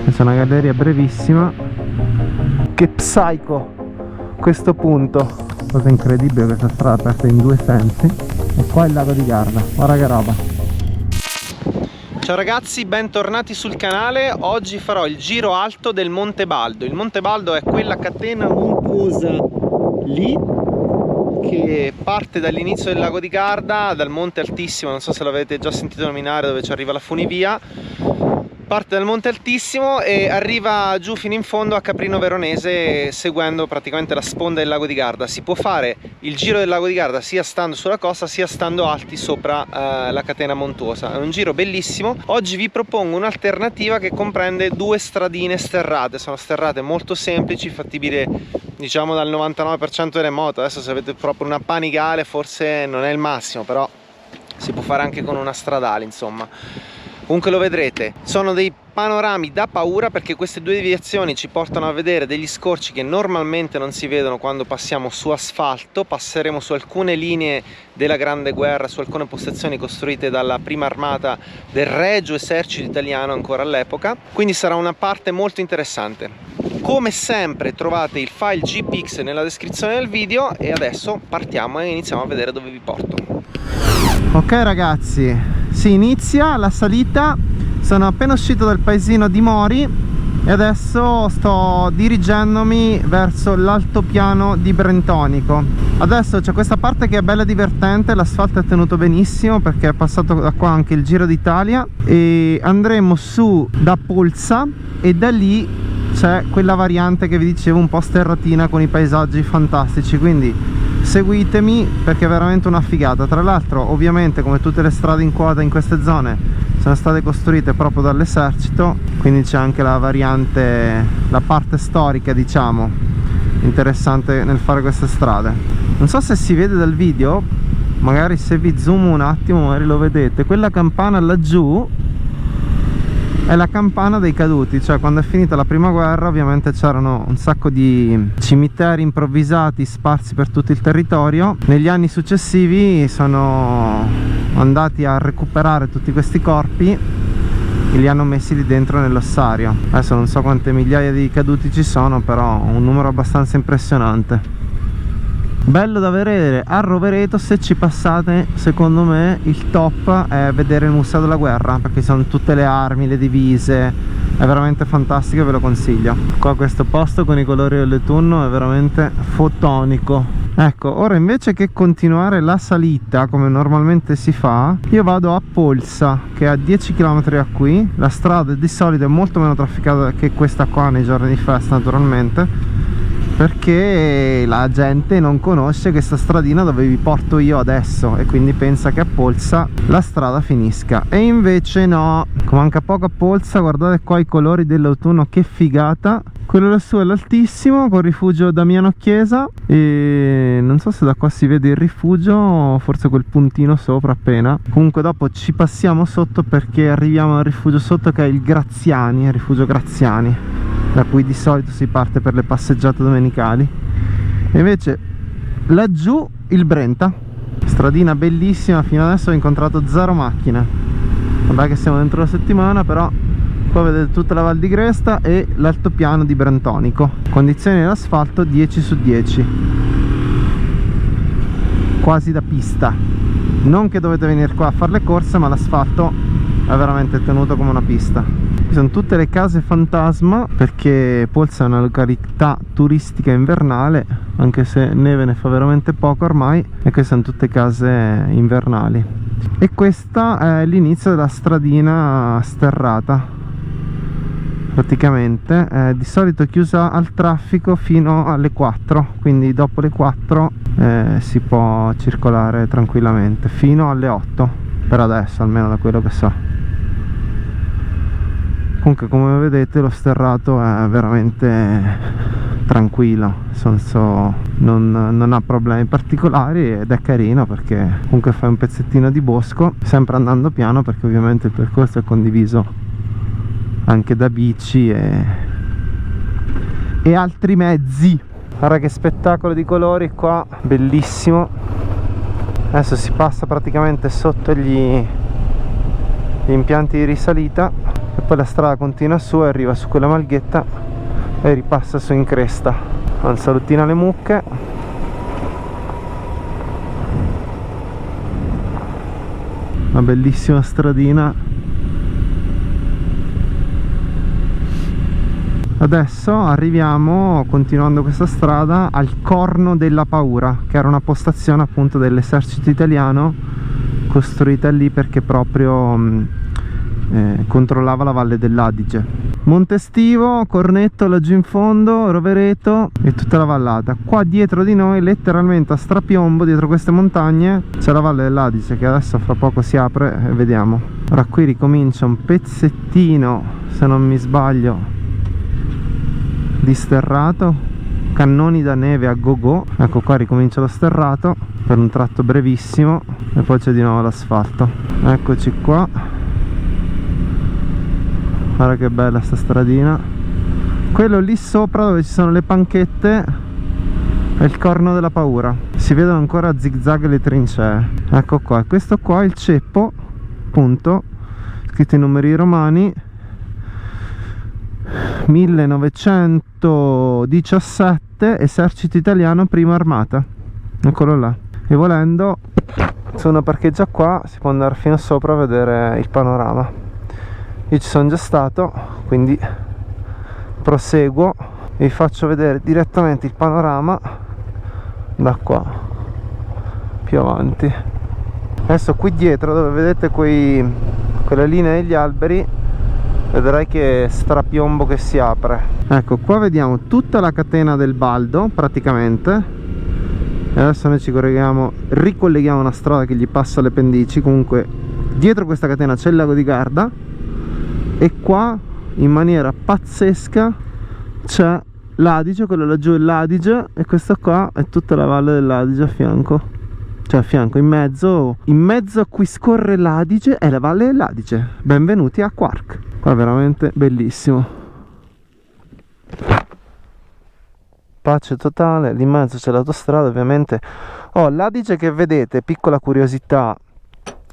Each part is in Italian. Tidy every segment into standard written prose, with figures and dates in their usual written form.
Questa è una galleria brevissima. Che psycho questo punto, cosa incredibile, questa strada aperta in due sensi. E qua il lago di Garda, guarda che roba. Ciao ragazzi, bentornati sul canale. Oggi farò il giro alto del Monte Baldo. Il Monte Baldo è quella catena montuosa lì che parte dall'inizio del lago di Garda, dal monte altissimo, non so se l'avete già sentito nominare, dove ci arriva la funivia. Parte dal monte altissimo e arriva giù fino in fondo a Caprino Veronese, seguendo praticamente la sponda del lago di Garda. Si può fare il giro del lago di Garda sia stando sulla costa sia stando alti sopra la catena montuosa. È un giro bellissimo. Oggi vi propongo un'alternativa che comprende due stradine sterrate. Sono sterrate molto semplici, fattibili diciamo dal 99% delle moto. Adesso se avete proprio una Panigale forse non è il massimo, però si può fare anche con una stradale, insomma. Comunque lo vedrete, sono dei panorami da paura, perché queste due deviazioni ci portano a vedere degli scorci che normalmente non si vedono quando passiamo su asfalto. Passeremo su alcune linee della Grande Guerra, su alcune postazioni costruite dalla prima armata del Regio Esercito Italiano ancora all'epoca, quindi sarà una parte molto interessante. Come sempre trovate il file GPX nella descrizione del video e adesso partiamo e iniziamo a vedere dove vi porto. Ok ragazzi, si inizia la salita. Sono appena uscito dal paesino di Mori e adesso sto dirigendomi verso l'altopiano di Brentonico. Adesso c'è questa parte che è bella divertente, l'asfalto è tenuto benissimo perché è passato da qua anche il Giro d'Italia, e andremo su da Polsa e da lì c'è quella variante che vi dicevo, un po' sterratina con i paesaggi fantastici, quindi seguitemi perché è veramente una figata. Tra l'altro ovviamente come tutte le strade in quota in queste zone sono state costruite proprio dall'esercito, quindi c'è anche la variante, la parte storica diciamo interessante nel fare queste strade. Non so se si vede dal video, magari se vi zoom un attimo magari lo vedete, quella campana laggiù è la campana dei caduti, cioè quando è finita la prima guerra ovviamente c'erano un sacco di cimiteri improvvisati sparsi per tutto il territorio. Negli anni successivi sono andati a recuperare tutti questi corpi e li hanno messi lì dentro nell'ossario. Adesso non so quante migliaia di caduti ci sono, però un numero abbastanza impressionante. Bello da vedere a Rovereto, se ci passate secondo me il top è vedere il museo della guerra, perché sono tutte le armi, le divise, è veramente fantastico, ve lo consiglio. Qua questo posto con i colori dell'autunno è veramente fotonico. Ecco, ora invece che continuare la salita come normalmente si fa, io vado a Polsa che è a 10 km da qui. La strada di solito è molto meno trafficata che questa qua nei giorni di festa naturalmente, perché la gente non conosce questa stradina dove vi porto io adesso e quindi pensa che a Polsa la strada finisca, e invece no, manca poco a Polsa. Guardate qua i colori dell'autunno, che figata. Quello lassù è l'altissimo con rifugio Damiano Chiesa, e non so se da qua si vede il rifugio, forse quel puntino sopra appena. Comunque dopo ci passiamo sotto perché arriviamo al rifugio sotto che è il Graziani, il rifugio Graziani, da cui di solito si parte per le passeggiate domenicali. E invece laggiù il Brenta, stradina bellissima, fino adesso ho incontrato zero macchine. Vabbè che siamo dentro la settimana, però qua vedete tutta la Val di Gresta e l'altopiano di Brentonico. Condizioni dell'asfalto 10 su 10, quasi da pista. Non che dovete venire qua a fare le corse, ma l'asfalto è veramente tenuto come una pista. Sono tutte le case fantasma perché Polsa è una località turistica invernale, anche se neve ne fa veramente poco ormai, e queste sono tutte case invernali. E questa è l'inizio della stradina sterrata, praticamente è di solito chiusa al traffico fino alle 4, quindi dopo le 4 si può circolare tranquillamente fino alle 8 per adesso, almeno da quello che so. Comunque come vedete lo sterrato è veramente tranquillo, nel senso non ha problemi particolari ed è carino perché comunque fai un pezzettino di bosco, sempre andando piano perché ovviamente il percorso è condiviso anche da bici e altri mezzi. Guarda che spettacolo di colori qua, bellissimo. Adesso si passa praticamente sotto gli impianti di risalita e poi la strada continua su e arriva su quella malghetta e ripassa su in cresta. Un salutino alle mucche. Una bellissima stradina. Adesso arriviamo, continuando questa strada, al Corno della Paura, che era una postazione appunto dell'esercito italiano costruita lì perché proprio controllava la valle dell'Adige. Montestivo, Cornetto laggiù in fondo, Rovereto e tutta la vallata. Qua dietro di noi, letteralmente a strapiombo, dietro queste montagne, c'è la valle dell'Adige che adesso fra poco si apre e vediamo. Ora qui ricomincia un pezzettino, se non mi sbaglio, di sterrato, cannoni da neve a go-go. Ecco qua ricomincia lo sterrato per un tratto brevissimo e poi c'è di nuovo l'asfalto. Eccoci qua, guarda che bella sta stradina. Quello lì sopra dove ci sono le panchette è il Corno della Paura, si vedono ancora a zig zag le trincee. Ecco qua, questo qua è il ceppo, appunto, scritto in numeri romani, 1917, esercito italiano, prima armata. Eccolo là. E volendo, se uno parcheggia qua, si può andare fino sopra a vedere il panorama. Io ci sono già stato, quindi proseguo e vi faccio vedere direttamente il panorama da qua, più avanti. Adesso qui dietro, dove vedete quella linea degli alberi, vedrai che strapiombo che si apre. Ecco qua vediamo tutta la catena del Baldo praticamente, e adesso noi ci ricolleghiamo una strada che gli passa le pendici. Comunque dietro questa catena c'è il lago di Garda e qua in maniera pazzesca c'è l'Adige, quello laggiù è l'Adige e questa qua è tutta la valle dell'Adige a fianco. Cioè a fianco, in mezzo a cui scorre l'Adige è la valle dell'Adige. Benvenuti a Quark. Qua è veramente bellissimo. Pace totale, lì in mezzo c'è l'autostrada ovviamente. L'Adige che vedete, piccola curiosità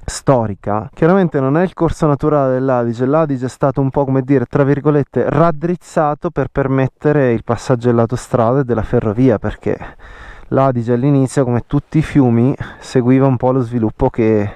storica, chiaramente non è il corso naturale dell'Adige. L'Adige è stato un po', come dire, tra virgolette, raddrizzato per permettere il passaggio dell'autostrada e della ferrovia, perché l'Adige all'inizio, come tutti i fiumi, seguiva un po' lo sviluppo che,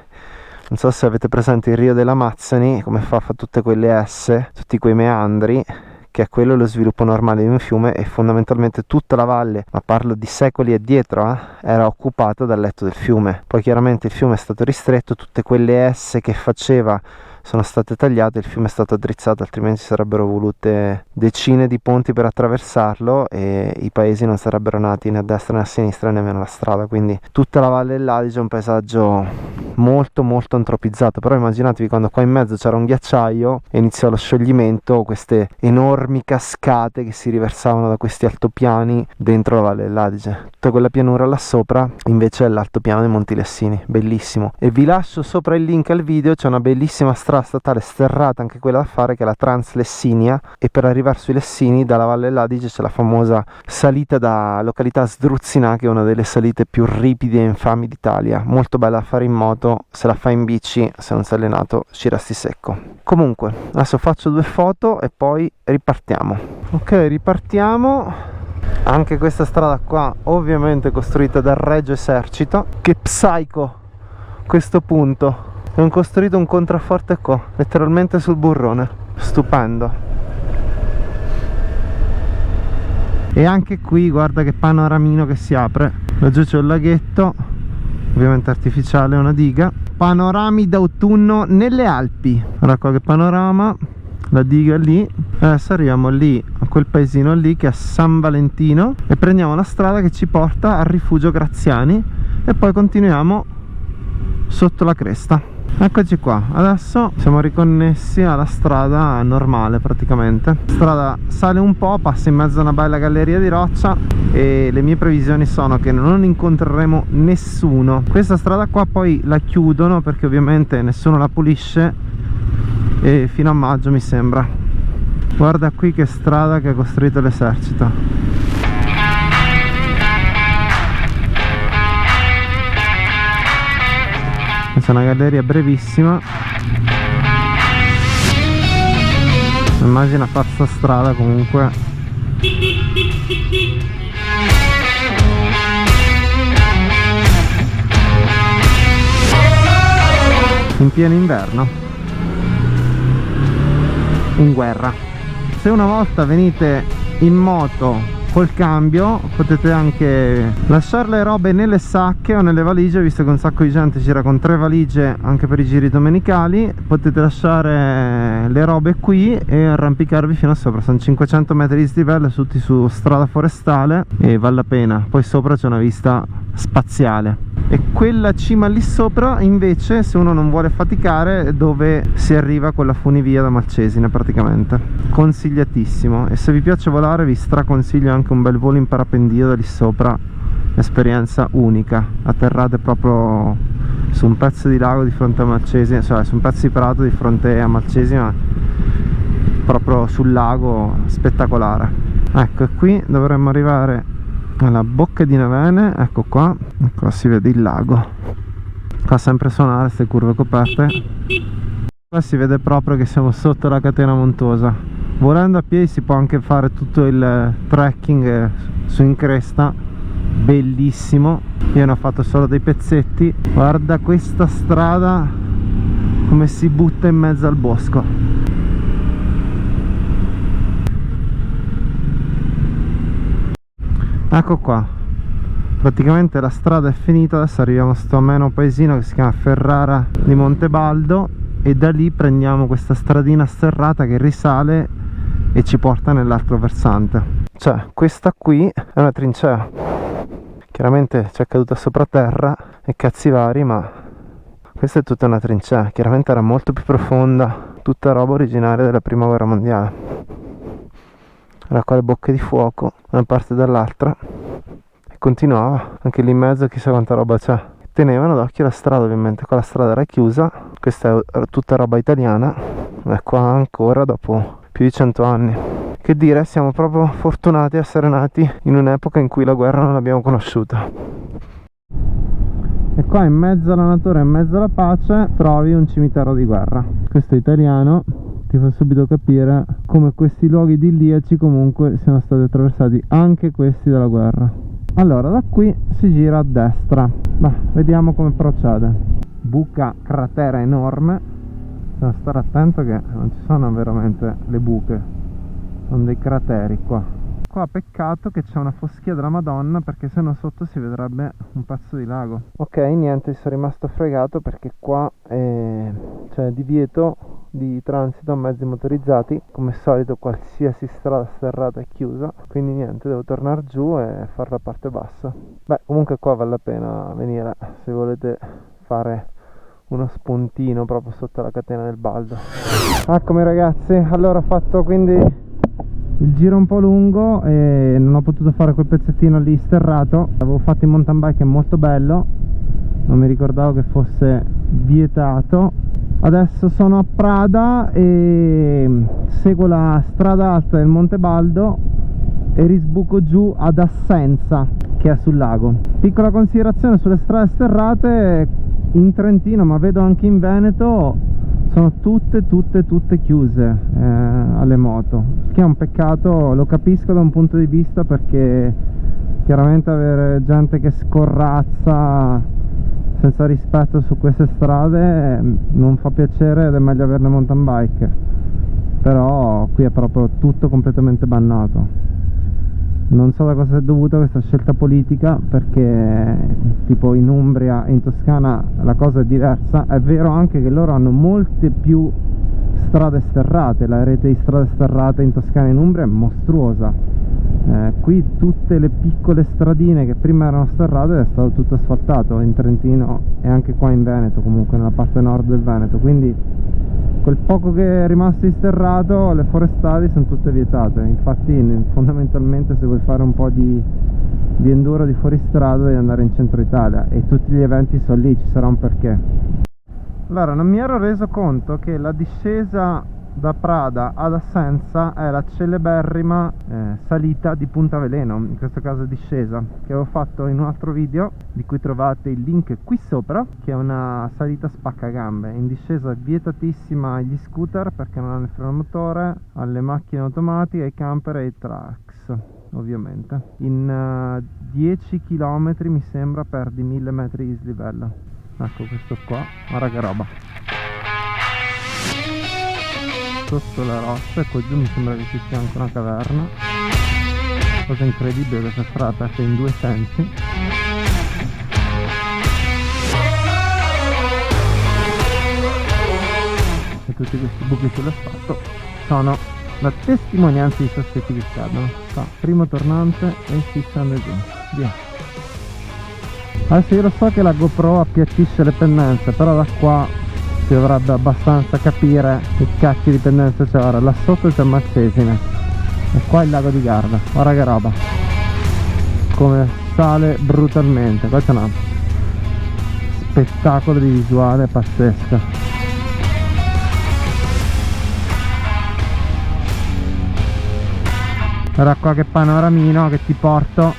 non so se avete presente il Rio dell'Amazzoni, come fa tutte quelle tutti quei meandri, che è quello lo sviluppo normale di un fiume, e fondamentalmente tutta la valle, ma parlo di secoli addietro, era occupata dal letto del fiume. Poi chiaramente il fiume è stato ristretto, tutte quelle che faceva sono state tagliate, il fiume è stato addrizzato, altrimenti sarebbero volute decine di ponti per attraversarlo e i paesi non sarebbero nati né a destra né a sinistra, nemmeno la strada. Quindi tutta la valle dell'Adige è un paesaggio molto molto antropizzato. Però immaginatevi quando qua in mezzo c'era un ghiacciaio e iniziò lo scioglimento, queste enormi cascate che si riversavano da questi altopiani dentro la valle dell'Adige. Tutta quella pianura là sopra invece è l'altopiano dei Monti Lessini, bellissimo. E vi lascio sopra il link al video, c'è una bellissima strada statale sterrata, anche quella da fare, che è la Translessinia, e per arrivare sui Lessini dalla valle dell'Adige c'è la famosa salita da località Sdruzzina, che è una delle salite più ripide e infami d'Italia, molto bella da fare in moto. Se la fai in bici, se non sei allenato, ci resti secco. Comunque adesso faccio 2 foto e poi ripartiamo. Ok, ripartiamo. Anche questa strada qua ovviamente costruita dal Regio Esercito. Che psico questo punto. Hanno costruito un contrafforte qua, letteralmente sul burrone. Stupendo. E anche qui guarda che panoramino che si apre. Laggiù c'è un laghetto, ovviamente artificiale, una diga. Panorami d'autunno nelle Alpi. Guarda qua che panorama. La diga lì. Adesso arriviamo lì, a quel paesino lì che è San Valentino, e prendiamo la strada che ci porta al rifugio Graziani e poi continuiamo sotto la cresta. Eccoci qua, adesso siamo riconnessi alla strada normale praticamente. La strada sale un po', passa in mezzo a una bella galleria di roccia e le mie previsioni sono che non incontreremo nessuno. Questa strada qua poi la chiudono perché ovviamente nessuno la pulisce, e fino a maggio mi sembra. Guarda qui che strada che ha costruito l'esercito. C'è una galleria brevissima. Immagina far sta strada comunque in pieno inverno, in guerra. Se una volta venite in moto col cambio potete anche lasciare le robe nelle sacche o nelle valigie, visto che un sacco di gente gira con 3 valigie anche per i giri domenicali. Potete lasciare le robe qui e arrampicarvi fino a sopra. Sono 500 metri di dislivello, tutti su strada forestale, e vale la pena. Poi sopra c'è una vista spaziale. E quella cima lì sopra invece, se uno non vuole faticare, è dove si arriva con la funivia da Malcesine praticamente. Consigliatissimo. E se vi piace volare vi straconsiglio anche un bel volo in parapendio da lì sopra. Esperienza unica. Atterrate proprio su un pezzo di lago di fronte a Malcesine, cioè su un pezzo di prato di fronte a Malcesine, ma proprio sul lago, spettacolare. Ecco, e qui dovremmo arrivare alla bocca di Navene. Ecco qua, ecco, si vede il lago. Fa sempre suonare queste curve coperte. Qua si vede proprio che siamo sotto la catena montuosa. Volando a piedi si può anche fare tutto il trekking su in cresta, bellissimo. Io ne ho fatto solo dei pezzetti. Guarda questa strada come si butta in mezzo al bosco. Ecco qua, praticamente la strada è finita. Adesso arriviamo a sto ameno paesino che si chiama Ferrara di Montebaldo, e da lì prendiamo questa stradina sterrata che risale e ci porta nell'altro versante. Cioè, questa qui è una trincea, chiaramente c'è caduta sopra terra e cazzi vari, ma questa è tutta una trincea. Chiaramente era molto più profonda, tutta roba originaria della prima guerra mondiale. Era qua le bocche di fuoco da una parte e dall'altra, e continuava anche lì in mezzo, chissà quanta roba c'è. Tenevano d'occhio la strada, ovviamente qua la strada era chiusa. Questa è tutta roba italiana, è qua ancora dopo più di 100 anni. Che dire, siamo proprio fortunati a essere nati in un'epoca in cui la guerra non l'abbiamo conosciuta. E qua in mezzo alla natura, in mezzo alla pace, trovi un cimitero di guerra. Questo è italiano, ti fa subito capire come questi luoghi idilliaci comunque siano stati attraversati anche questi dalla guerra. Allora, da qui si gira a destra. Vediamo come procede. Buca, cratera enorme. Bisogna stare attento che non ci sono veramente le buche, sono dei crateri qua. Qua peccato che c'è una foschia della Madonna, perché se no sotto si vedrebbe un pezzo di lago. Ok, niente, sono rimasto fregato perché qua c'è divieto di transito a mezzi motorizzati. Come solito qualsiasi strada sterrata è chiusa, quindi niente, devo tornare giù e fare la parte bassa. Beh, comunque qua vale la pena venire se volete fare uno spuntino proprio sotto la catena del Baldo. Eccomi ragazzi, allora ho fatto quindi il giro un po' lungo e non ho potuto fare quel pezzettino lì sterrato. L'avevo fatto in mountain bike, è molto bello, non mi ricordavo che fosse vietato. Adesso sono a Prada e seguo la strada alta del Monte Baldo e risbuco giù ad Assenza, che è sul lago. Piccola considerazione sulle strade sterrate: in Trentino, ma vedo anche in Veneto, sono tutte chiuse alle moto, che è un peccato. Lo capisco da un punto di vista, perché chiaramente avere gente che scorrazza senza rispetto su queste strade non fa piacere, ed è meglio averne mountain bike. Però qui è proprio tutto completamente bannato. Non so da cosa è dovuta questa scelta politica, perché tipo in Umbria e in Toscana la cosa è diversa. È vero anche che loro hanno molte più strade sterrate, la rete di strade sterrate in Toscana e in Umbria è mostruosa. Qui tutte le piccole stradine che prima erano sterrate è stato tutto asfaltato, in Trentino e anche qua in Veneto, comunque nella parte nord del Veneto. Quindi quel poco che è rimasto di sterrato, le forestali sono tutte vietate. Infatti fondamentalmente se vuoi fare un po' di enduro di fuoristrada devi andare in centro Italia, e tutti gli eventi sono lì, ci sarà un perché. Allora, non mi ero reso conto che la discesa da Prada ad Assenza è la celeberrima salita di Punta Veleno, in questo caso discesa, che avevo fatto in un altro video di cui trovate il link qui sopra, che è una salita spaccagambe. In discesa è vietatissima agli scooter perché non hanno il freno a motore, alle macchine automatiche, ai camper e ai trucks, ovviamente. In 10 km mi sembra perdi 1000 metri di dislivello. Ecco questo qua, guarda che roba. Sotto la roccia e qua giù mi sembra che ci sia anche una caverna. Cosa incredibile, questa strada aperta in due sensi. E tutti questi buchi sull'asfalto sono la testimonianza di sassetti che scadono. Primo tornante e si scende giù. Via. Adesso io lo so che la GoPro appiattisce le pendenze, però da qua si dovrebbe abbastanza capire che cacchio di pendenza c'è. Ora là sotto c'è Marcesine e qua il lago di Garda, guarda che roba, come sale brutalmente. Qua c'è un spettacolo di visuale pazzesco. Guarda qua che panoramino che ti porto,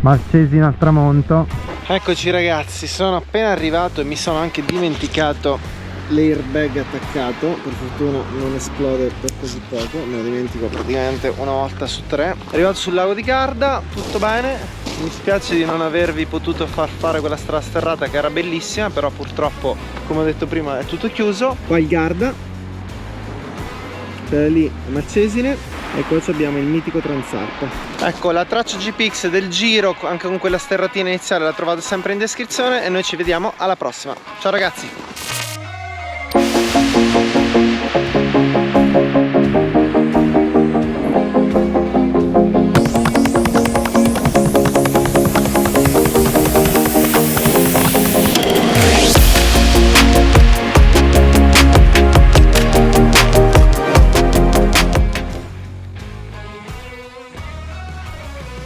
Marcesine al tramonto. Eccoci ragazzi, sono appena arrivato e mi sono anche dimenticato l'airbag attaccato. Per fortuna non esplode per così poco, me lo dimentico praticamente una volta su 3. Arrivato sul lago di Garda, tutto bene. Mi spiace di non avervi potuto far fare quella strada sterrata che era bellissima, però purtroppo, come ho detto prima, è tutto chiuso. Qua il Garda, quella lì è Marcesine. E qua abbiamo il mitico Transarpa. Ecco, la traccia GPX del giro, anche con quella sterratina iniziale, la trovate sempre in descrizione. E noi ci vediamo alla prossima. Ciao ragazzi!